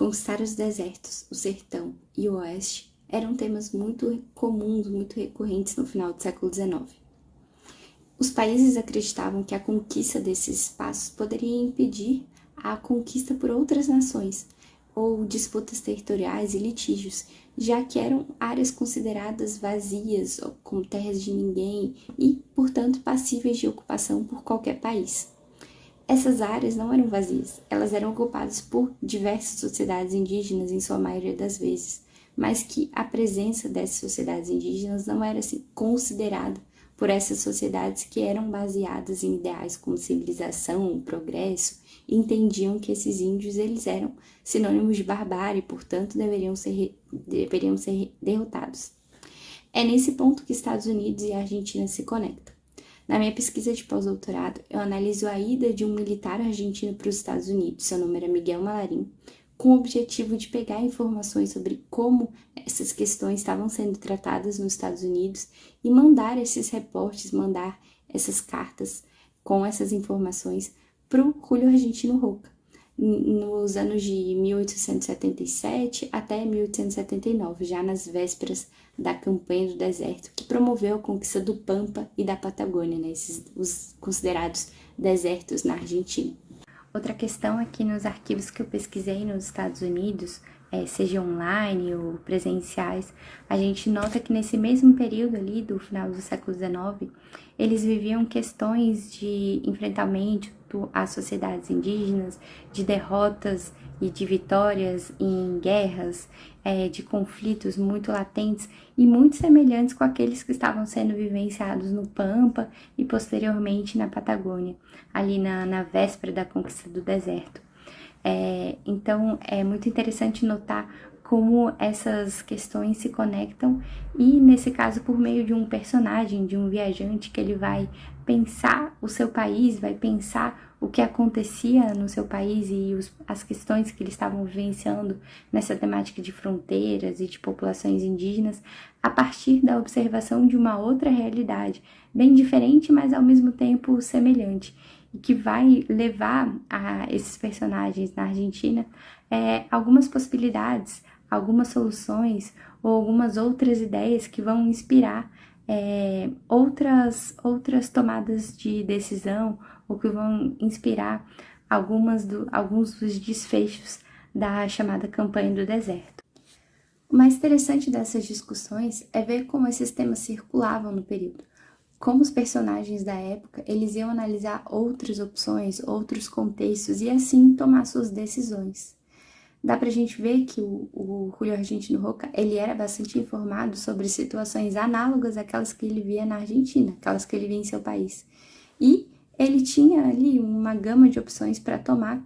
Conquistar os desertos, o sertão e o oeste eram temas muito comuns, muito recorrentes no final do século XIX. Os países acreditavam que a conquista desses espaços poderia impedir a conquista por outras nações, ou disputas territoriais e litígios, já que eram áreas consideradas vazias, ou como terras de ninguém e, portanto, passíveis de ocupação por qualquer país. Essas áreas não eram vazias, elas eram ocupadas por diversas sociedades indígenas em sua maioria das vezes, mas que a presença dessas sociedades indígenas não era assim, considerada por essas sociedades que eram baseadas em ideais como civilização, progresso, e entendiam que esses índios eles eram sinônimos de barbárie, portanto deveriam ser derrotados. É nesse ponto que Estados Unidos e a Argentina se conectam. Na minha pesquisa de pós-doutorado, eu analiso a ida de um militar argentino para os Estados Unidos, seu nome era Miguel Malarín, com o objetivo de pegar informações sobre como essas questões estavam sendo tratadas nos Estados Unidos e mandar esses reportes, mandar essas cartas com essas informações para o Julio Argentino Roca, nos anos de 1877 até 1879, já nas vésperas da campanha do deserto, que promoveu a conquista do Pampa e da Patagônia, né, os considerados desertos na Argentina. Outra questão é que nos arquivos que eu pesquisei nos Estados Unidos, seja online ou presenciais, a gente nota que nesse mesmo período ali do final do século XIX, eles viviam questões de enfrentamento às sociedades indígenas, de derrotas e de vitórias em guerras, de conflitos muito latentes e muito semelhantes com aqueles que estavam sendo vivenciados no Pampa e posteriormente na Patagônia, ali na véspera da conquista do deserto. Então, é muito interessante notar como essas questões se conectam e, nesse caso, por meio de um personagem, de um viajante, que ele vai pensar o seu país, vai pensar o que acontecia no seu país e as questões que eles estavam vivenciando nessa temática de fronteiras e de populações indígenas, a partir da observação de uma outra realidade, bem diferente, mas ao mesmo tempo semelhante, e que vai levar a esses personagens na Argentina algumas possibilidades, algumas soluções ou algumas outras ideias que vão inspirar outras tomadas de decisão ou que vão inspirar alguns dos desfechos da chamada campanha do deserto. O mais interessante dessas discussões é ver como esses temas circulavam no período. Como os personagens da época, eles iam analisar outras opções, outros contextos e assim tomar suas decisões. Dá pra gente ver que o Julio Argentino Roca, ele era bastante informado sobre situações análogas àquelas que ele via na Argentina, aquelas que ele via em seu país. E ele tinha ali uma gama de opções para tomar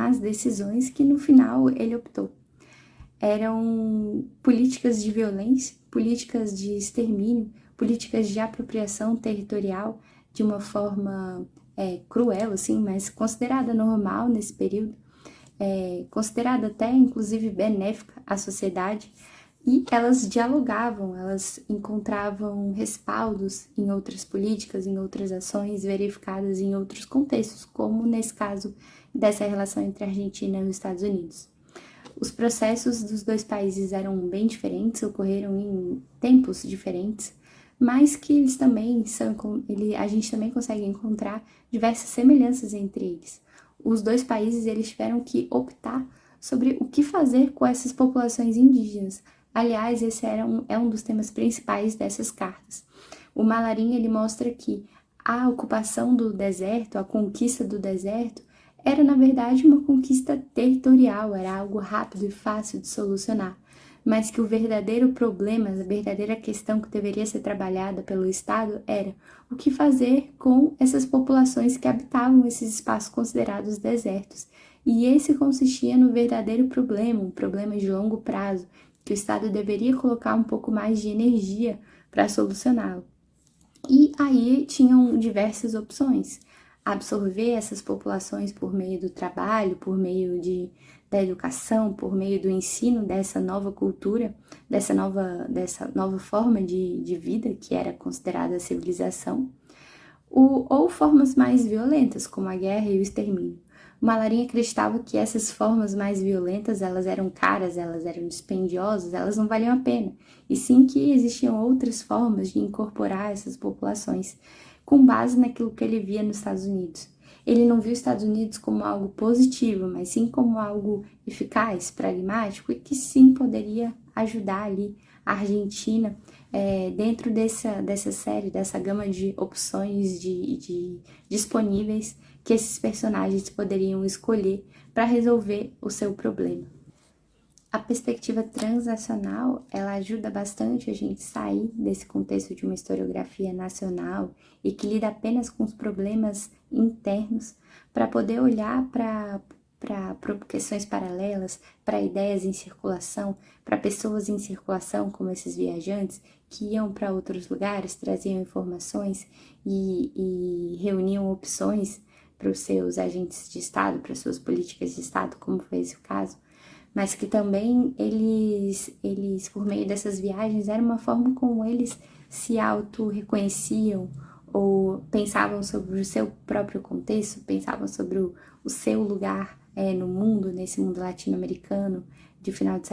as decisões que no final ele optou. Eram políticas de violência, políticas de extermínio, políticas de apropriação territorial de uma forma cruel, assim, mas considerada normal nesse período, considerada até, inclusive, benéfica à sociedade, e elas dialogavam, elas encontravam respaldos em outras políticas, em outras ações verificadas em outros contextos, como nesse caso dessa relação entre a Argentina e os Estados Unidos. Os processos dos dois países eram bem diferentes, ocorreram em tempos diferentes, mas que eles também a gente também consegue encontrar diversas semelhanças entre eles. Os dois países eles tiveram que optar sobre o que fazer com essas populações indígenas. Aliás, esse é um dos temas principais dessas cartas. O Malarín ele mostra que a ocupação do deserto, a conquista do deserto, era na verdade uma conquista territorial, era algo rápido e fácil de solucionar, mas que o verdadeiro problema, a verdadeira questão que deveria ser trabalhada pelo Estado era o que fazer com essas populações que habitavam esses espaços considerados desertos. E esse consistia no verdadeiro problema, um problema de longo prazo, que o Estado deveria colocar um pouco mais de energia para solucioná-lo. E aí tinham diversas opções. Absorver essas populações por meio do trabalho, por meio da educação, por meio do ensino dessa nova cultura, dessa nova forma de vida que era considerada a civilização, ou formas mais violentas, como a guerra e o extermínio. O Malarinha acreditava que essas formas mais violentas, elas eram caras, elas eram dispendiosas, elas não valiam a pena, e sim que existiam outras formas de incorporar essas populações, com base naquilo que ele via nos Estados Unidos. Ele não viu os Estados Unidos como algo positivo, mas sim como algo eficaz, pragmático, e que sim poderia ajudar ali a Argentina dentro dessa série, dessa gama de opções de disponíveis que esses personagens poderiam escolher para resolver o seu problema. A perspectiva transnacional, ela ajuda bastante a gente sair desse contexto de uma historiografia nacional e que lida apenas com os problemas internos para poder olhar para questões paralelas, para ideias em circulação, para pessoas em circulação, como esses viajantes, que iam para outros lugares, traziam informações e reuniam opções para os seus agentes de Estado, para suas políticas de Estado, como foi esse o caso, mas que também eles, por meio dessas viagens, era uma forma como eles se auto-reconheciam ou pensavam sobre o seu próprio contexto, pensavam sobre o seu lugar no mundo, nesse mundo latino-americano de final de século